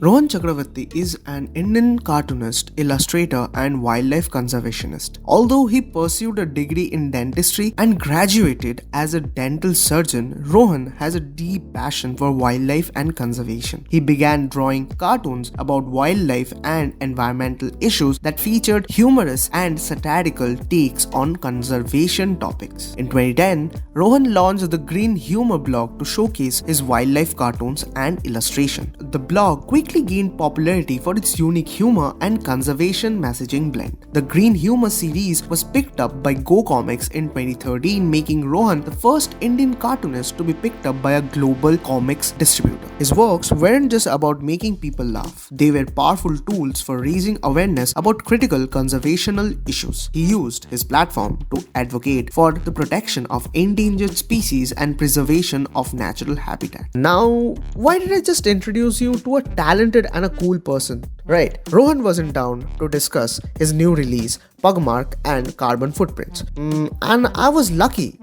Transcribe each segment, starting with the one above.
Rohan Chakravarty is an Indian cartoonist, illustrator, and wildlife conservationist. Although he pursued a degree in dentistry and graduated as a dental surgeon, Rohan has a deep passion for wildlife and conservation. He began drawing cartoons about wildlife and environmental issues that featured humorous and satirical takes on conservation topics. In 2010, Rohan launched the Green Humor blog to showcase his wildlife cartoons and illustration. The blog quickly gained popularity for its unique humor and conservation messaging blend. The Green Humor series was picked up by Go Comics in 2013, making Rohan the first Indian cartoonist to be picked up by a global comics distributor. His works weren't just about making people laugh, they were powerful tools for raising awareness about critical conservational issues. He used his platform to advocate for the protection of endangered species and preservation of natural habitat. Now, why did I just introduce you to a talented and a cool person? Right, Rohan was in town to discuss his new release, Pugmark and Carbon Footprints. And I was lucky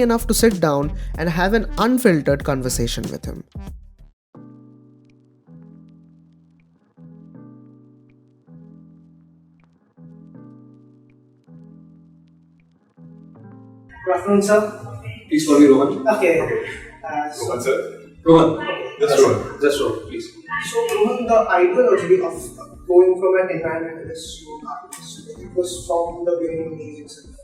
enough to sit down and have an unfiltered conversation with him. Good afternoon, sir. Please call me Rohan. Okay. Rohan, sir. Rohan. Just Rohan. Just Rohan, please. So, Rohan, the ideology of going from an environmentalist to an artist, it was from the beginning days itself.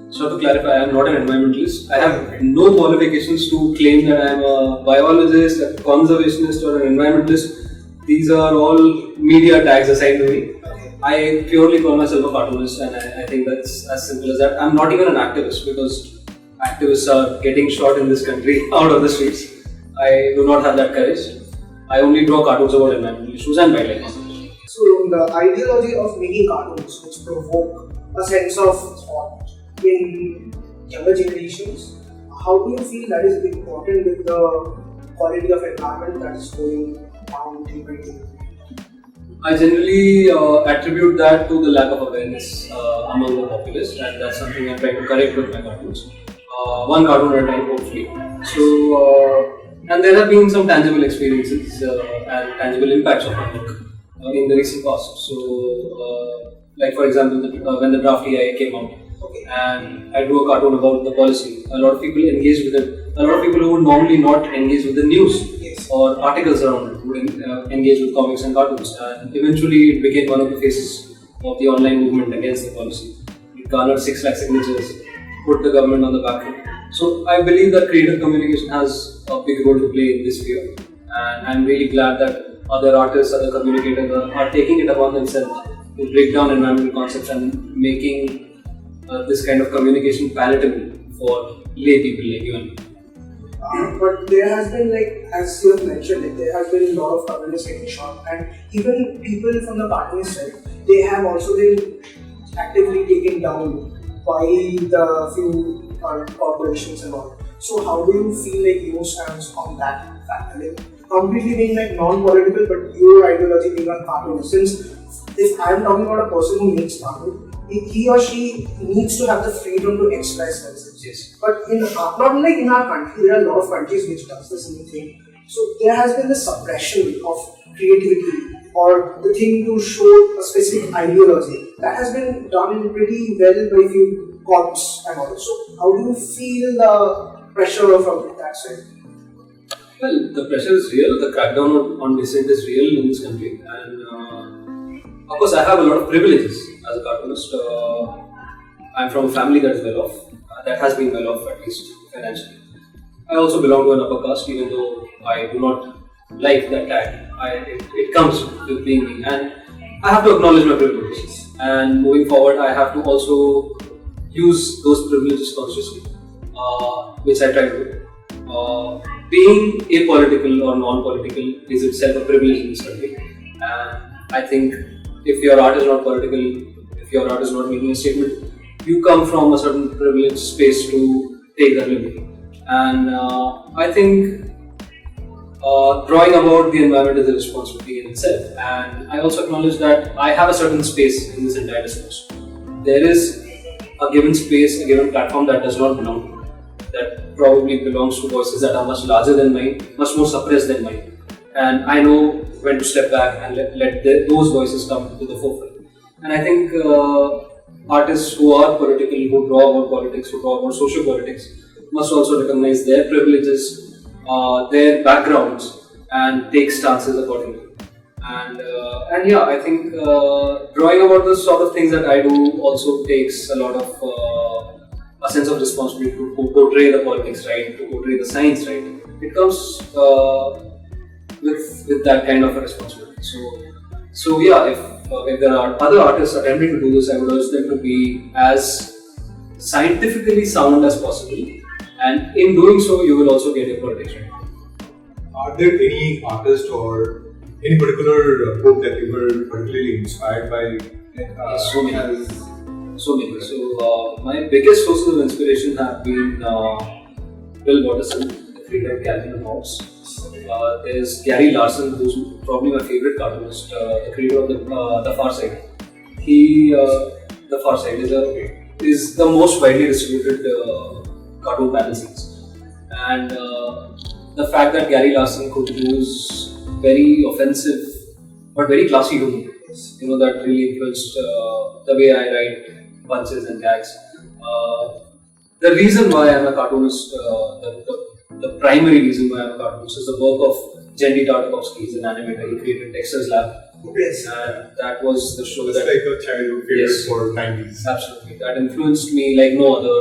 So, to clarify, I am not an environmentalist. I have no qualifications to claim that I am a biologist, a conservationist, or an environmentalist. These are all media tags assigned to me. I purely call myself a cartoonist, and I think that's as simple as that. I'm not even an activist because activists are getting shot in this country out of the streets. I do not have that courage. I only draw cartoons about environmental issues and wildlife conservation. So, the ideology of making cartoons which provoke a sense of thought in younger generations, how do you feel that is important with the quality of environment that is going down day by day? I generally attribute that to the lack of awareness among the populace, and that's something I'm trying to correct with my cartoons. One cartoon at a time, hopefully. So, and there have been some tangible experiences and tangible impacts of my work in the recent past. So, like for example, when the draft EIA came out, and I drew a cartoon about the policy, a lot of people engaged with it. A lot of people who would normally not engage with the news or articles around it would engage with comics and cartoons, and eventually it became one of the faces of the online movement against the policy. It garnered 6 lakh signatures, put the government on the back foot. So I believe that creative communication has a big role to play in this sphere, and I'm really glad that other artists, other communicators are taking it upon themselves to break down environmental concepts and making this kind of communication palatable for lay people like you and me. But there has been, like, as you have mentioned, there has been a lot of cartoonists getting shot, and even people from the cartoonist side, they have also been actively taken down by the few corporations and all. So how do you feel like your stance on that factor? Like, completely being like non-political, but your ideology being a cartoonist. Since if I am talking about a person who makes cartoon, he or she needs to have the freedom to express themselves. Yes. But not like in our country, there are a lot of countries which does the same thing. So there has been the suppression of creativity or the thing to show a specific ideology. That has been done pretty well by few corps and all. So how do you feel the pressure from that side? Well, the pressure is real. The crackdown on dissent is real in this country, and of course, I have a lot of privileges as a cartoonist. I'm from a family that is well off, that has been well off at least financially. I also belong to an upper caste, even though I do not like that tag. It comes with being me, and I have to acknowledge my privileges. And moving forward, I have to also use those privileges consciously, which I try to do. Being apolitical or non-political is itself a privilege in this country, and I think if your art is not political, if your art is not making a statement, you come from a certain privileged space to take that liberty. And I think drawing about the environment is a responsibility in itself, and I also acknowledge that I have a certain space in this entire discourse. There is a given space, a given platform that does not belong to me, that probably belongs to voices that are much larger than mine, much more suppressed than mine. and I know when to step back and let those voices come to the forefront. And I think artists who are political, who draw about politics, who draw about social politics, must also recognize their privileges, their backgrounds, and take stances accordingly. And yeah, I think drawing about the sort of things that I do also takes a lot of a sense of responsibility to portray the politics right, to portray the science right. It comes with that kind of a responsibility. So yeah, if there are other artists attempting to do this, I would urge them to be as scientifically sound as possible, and in doing so, you will also get your politics right. Are there any artist or any particular book that you were particularly inspired by? So many. So my biggest sources of inspiration have been Bill Watterson, the creator of Calvin and Hobbes. There's Gary Larson, who's probably my favorite cartoonist, the creator of the Far Side. The Far Side is the most widely distributed cartoon panel scenes, and the fact that Gary Larson could use very offensive but very classy humor, that really influenced the way I write punches and gags. The reason why I'm a cartoonist, the primary reason why I'm a cartoonist is the work of Jenny Tartakovsky. He's an animator. He created Dexter's Lab. Yes. And that was the show It's that... like a childhood favorite Yes. for 90s. Absolutely. That influenced me like no other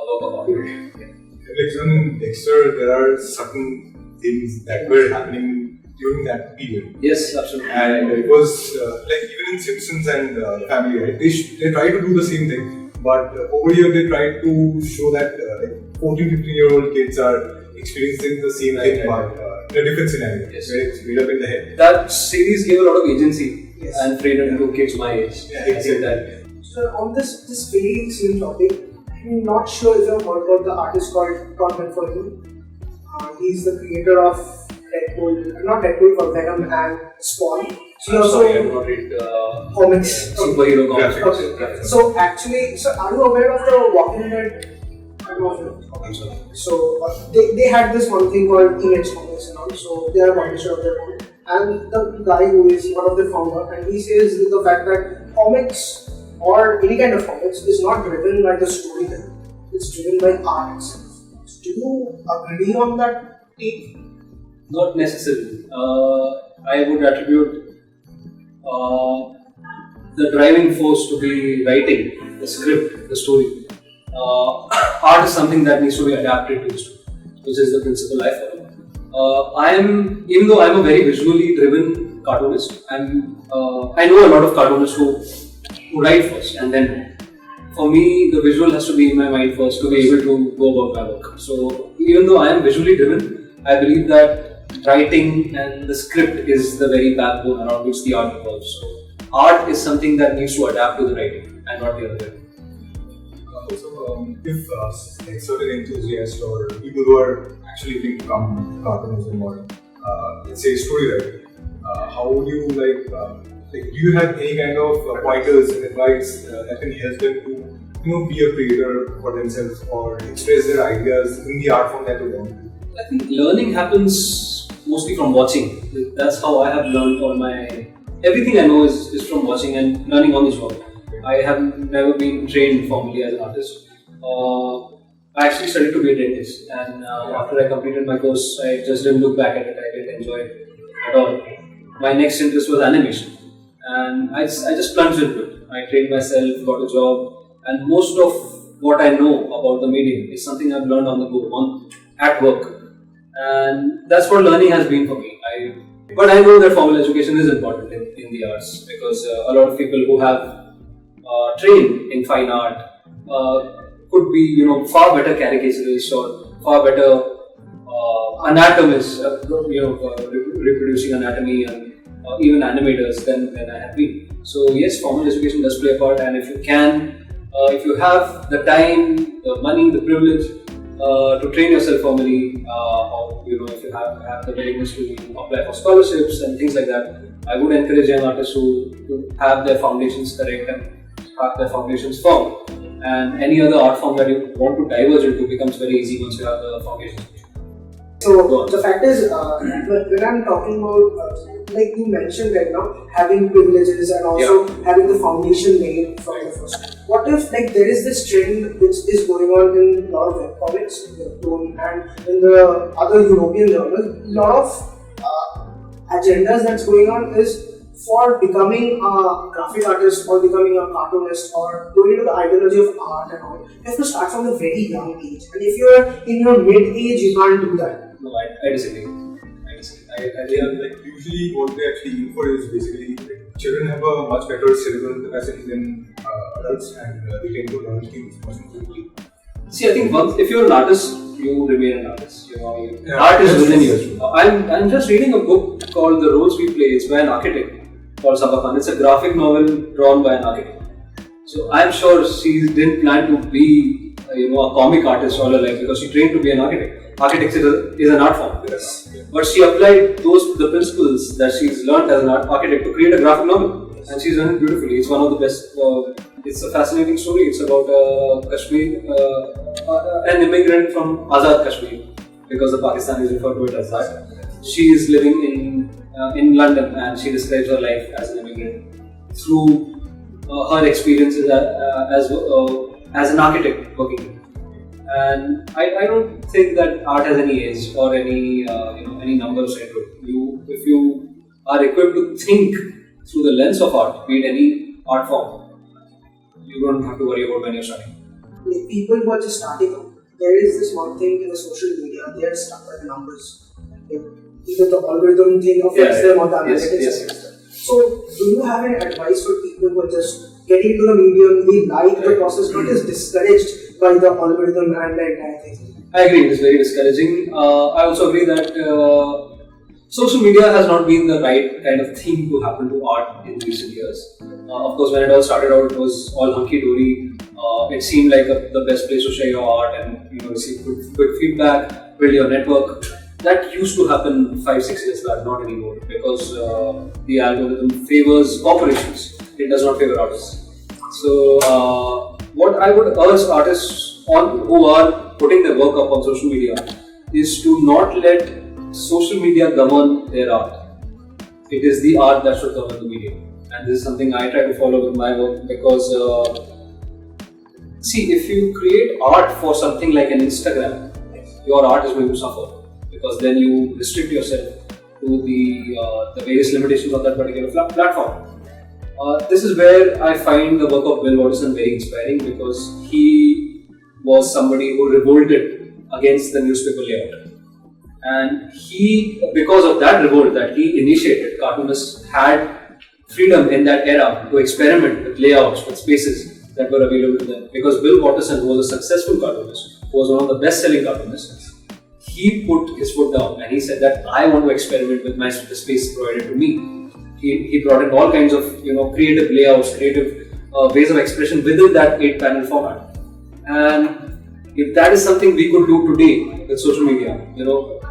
work of art. Like even in Dexter, there are certain things that were happening during that period. Yes, absolutely. And it was like even in Simpsons and Family, right? They try to do the same thing, but over here they try to show that like 14-15-year-old kids are experiencing the same thing, but in a different scenario, Yes. where it's made up in the head. That series gave a lot of agency Yes. and freedom to kids my age. Yeah, I think that. So on this very same topic, I'm not sure if you've heard about the artist called Todd McFarlane. He's the creator of Deadpool, not Deadpool, but Venom and Spawn. So he also Sorry, I do not read comics. superhero comics. Graphics. So actually, are you aware of the Walking Dead? I don't know. I'm sorry. So they had this one thing called Image Comics and all. So they are publisher of their own. And the guy who is one of the founder, and he says the fact that comics or any kind of comics is not driven by the storytelling. It's driven by art itself. Do you agree on that take? Not necessarily. I would attribute the driving force to be writing, the script, the story. Art is something that needs to be adapted to the story, which is the principle I follow. Even though I'm a very visually driven cartoonist, I know a lot of cartoonists who write first and then. For me, the visual has to be in my mind first to be able to go about my work. So even though I am visually driven, I believe that writing and the script is the very backbone around which the art revolves. So art is something that needs to adapt to the writing and not the other way. If like certain enthusiasts or people who are actually looking to come cartoonism or let's say story writing, how would you do you have any kind of pointers and advice that can help them to be a creator for themselves or express their ideas in the art form that they want to? I think learning happens mostly from watching. That's how I have learned all my... Everything I know is from watching and learning on the job. I have never been trained formally as an artist. I actually studied to be a dentist, and after I completed my course, I just didn't look back at it. I didn't enjoy it at all. My next interest was animation, and I just plunged into it. I trained myself, got a job, and most of what I know about the medium is something I've learned on the go, at work, and that's what learning has been for me. But I know that formal education is important in the arts, because a lot of people who have trained in fine art could be, far better caricaturists or far better anatomists, reproducing anatomy and even animators than I have been. So yes, formal education does play a part, and if you have the time, the money, the privilege to train yourself formally, or if you have the willingness to apply for scholarships and things like that, I would encourage young artists to have their foundations correct and have their foundations firm. And any other art form that you want to diverge into becomes very easy once you have the foundations. So the fact is, when I'm talking about, like you mentioned right now, having privileges and also having the foundation laid from the first. What if like there is this trend which is going on in a lot of webcomics, and in the other European journals, a lot of agendas that's going on is for becoming a graphic artist or becoming a cartoonist or going into the ideology of art and all. You have to start from a very young age, and if you're in your mid-age, you can't do that. No, I disagree. Like usually what they actually aim for is basically like, children have a much better cerebral capacity than adults, and they tend to learn things much more quickly. See, I think if you're an artist, you remain an artist. Art is within you. I'm just reading a book called The Roles We Play. It's by an architect called Sabah. It's a graphic novel drawn by an architect. So I'm sure she didn't plan to be a comic artist all her life because she trained to be an architect. Architecture is an art form. Yes. But she applied the principles that she's learned as an architect to create a graphic novel. And she's done it beautifully. It's one of the best. It's a fascinating story. It's about Kashmir, an immigrant from Azad Kashmir, because the Pakistanis refer to it as that. She is living in London, and she describes her life as an immigrant through her experiences as an architect working. And I don't think that art has any age or any numbers to it. If you are equipped to think through the lens of art, be it any art form, you don't have to worry about when you're starting. Like people who are just starting out, there is this one thing in the social media, they are stuck by the numbers. Like, either the algorithm thing affects them or the analytics affects them. So, do you have any advice for people who are just getting into the medium, they like the process, but is discouraged by the algorithm and the entire thing? I agree, it is very discouraging. I also agree that social media has not been the right kind of thing to happen to art in recent years. Of course, when it all started out, it was all hunky-dory. It seemed like the best place to share your art and receive good feedback, build your network. That used to happen 5-6 years back, not anymore, because the algorithm favors corporations. It does not favor artists. So, what I would urge artists who are putting their work up on social media is to not let social media govern their art. It is the art that should govern the medium. And this is something I try to follow with my work because, see, if you create art for something like an Instagram, your art is going to suffer because then you restrict yourself to the various limitations of that particular platform. This is where I find the work of Bill Watterson very inspiring because he was somebody who revolted against the newspaper layout. And because of that revolt that he initiated, cartoonists had freedom in that era to experiment with layouts, with spaces that were available to them. Because Bill Watterson, who was a successful cartoonist, who was one of the best-selling cartoonists, he put his foot down and he said that I want to experiment with the space provided to me. He brought in all kinds of creative layouts, creative ways of expression within that 8-panel format. And if that is something we could do today with social media,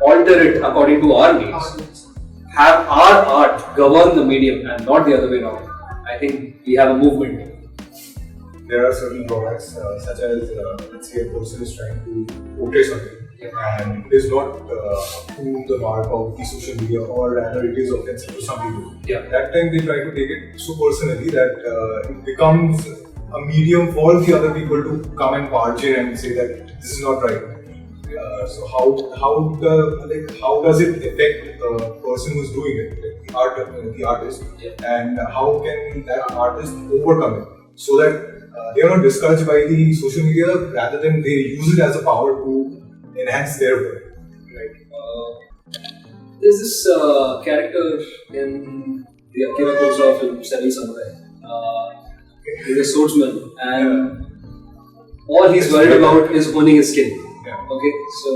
alter it according to our needs, have our art govern the medium and not the other way around, I think we have a movement. There are certain drawbacks, such as let's say a person is trying to portray something and it is not to the mark of the social media, or rather it is offensive to some people. Yeah. That time they try to take it so personally that it becomes a medium for the other people to come and barge in and say that this is not right. So how does it affect the person who's doing it, the artist, and how can that artist overcome it so that they are not discouraged by the social media rather than they use it as a power to enhance their work. Right. There's this character in the Akira Kurosawa film Seven Samurai. He's a swordsman, and all he's worried about is honing his skill. Okay, so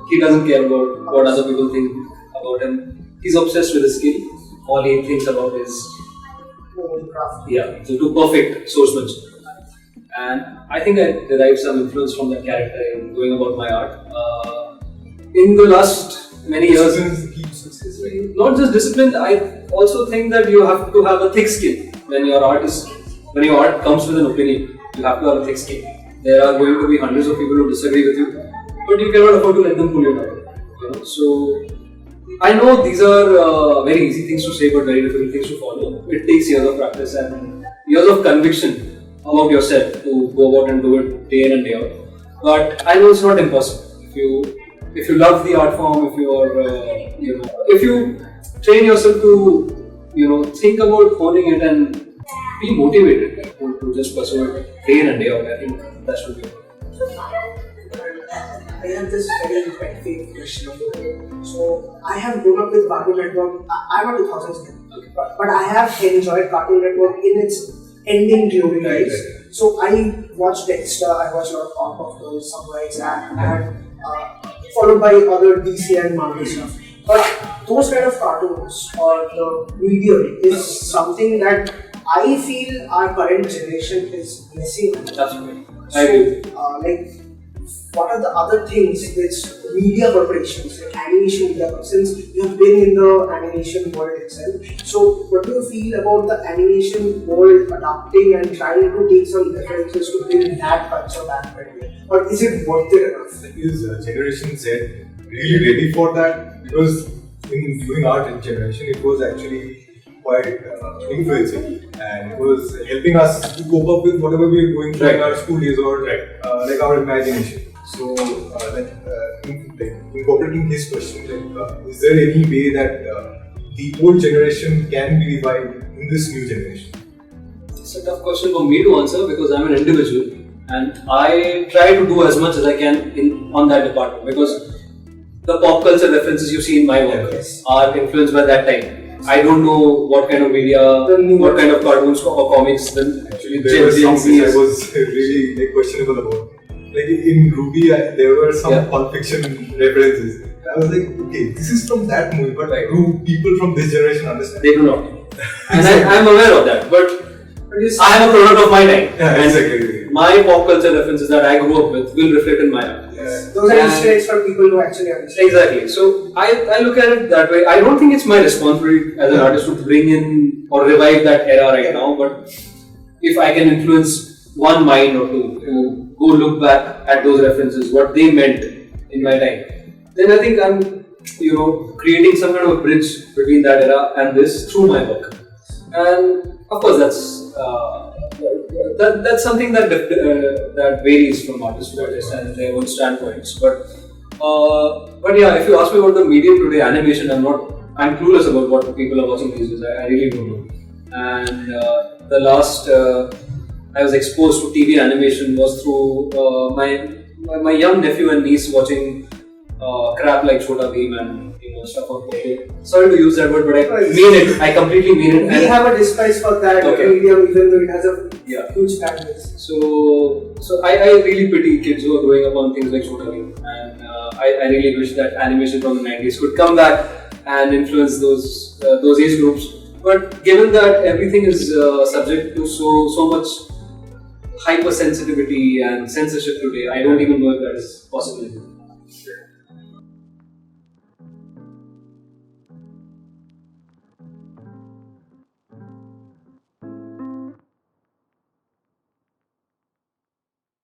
he doesn't care about what other people think about him. He's obsessed with his skill. All he thinks about is to do perfect swordsmanship. And I think I derived some influence from that character in going about my art. In the last many years, not just discipline, I also think that you have to have a thick skin. When your art comes with an opinion, you have to have a thick skin. There are going to be hundreds of people who disagree with you, but you cannot afford to let them pull you down. So I know these are very easy things to say, but very difficult things to follow. It takes years of practice and years of conviction about yourself to go about and do it day in and day out. But I know it's not impossible. If you love the art form, if you are if you train yourself to think about honing it and be motivated to just pursue it day in and day out, I think that should be it. I have this very pet question. So I have grown up with Cartoon Network. I'm a 2000s kid, but I have enjoyed Cartoon Network in its ending glory days. Right. So I watched Dexter. I watched a lot of Powerpuff Sunrise, and followed by other DC and Marvel stuff. But those kind of cartoons or the medium is something that I feel our current generation is missing. Absolutely. So, I agree. What are the other things which media corporations, like animation media, since you have been in the animation world itself, so what do you feel about the animation world adapting and trying to take some references to bring that culture back? Or is it worth it enough? Is Generation Z really ready for that? Because during our generation, it was actually quite influencing, and it was helping us to cope up with whatever we were going through in our school days or like our imagination. So, incorporating his question, is there any way that the old generation can be revived in this new generation? It's a tough question for me to answer because I'm an individual and I try to do as much as I can on that department, because the pop culture references you see in my work are influenced by that time. I don't know what kind of media, what kind of cartoons or comics. Actually, there were some which I was really questionable about. Like in Ruby, there were some Pulp Fiction references. I was like, okay, this is from that movie, but do people from this generation understand? They do not. And I'm aware of that, but I am a product of my time. Yeah, exactly. My pop culture references that I grew up with will reflect in my art. Those are Easter eggs for people who actually understand. Exactly. So I look at it that way. I don't think it's my responsibility as an artist to bring in or revive that era right now, but if I can influence one mind or two to go look back at those references, what they meant in my time, then I think I'm creating some kind of a bridge between that era and this through my work. And of course that's something that varies from artist to artist and their own standpoints. But yeah, if you ask me about the medium today, animation, I'm clueless about what people are watching these days. I really don't know. And the last I was exposed to TV animation was through my young nephew and niece watching crap like Chhota Bheem and stuff on Pogo. Sorry to use that word, but I mean it. I completely mean it. We have a despise for that medium, even though it has a huge fan base. So I really pity kids who are growing up on things like Chhota Bheem, and I really wish that animation from the 90s could come back and influence those age groups. But given that everything is subject to so much hypersensitivity and censorship today, I don't even know if that is possible.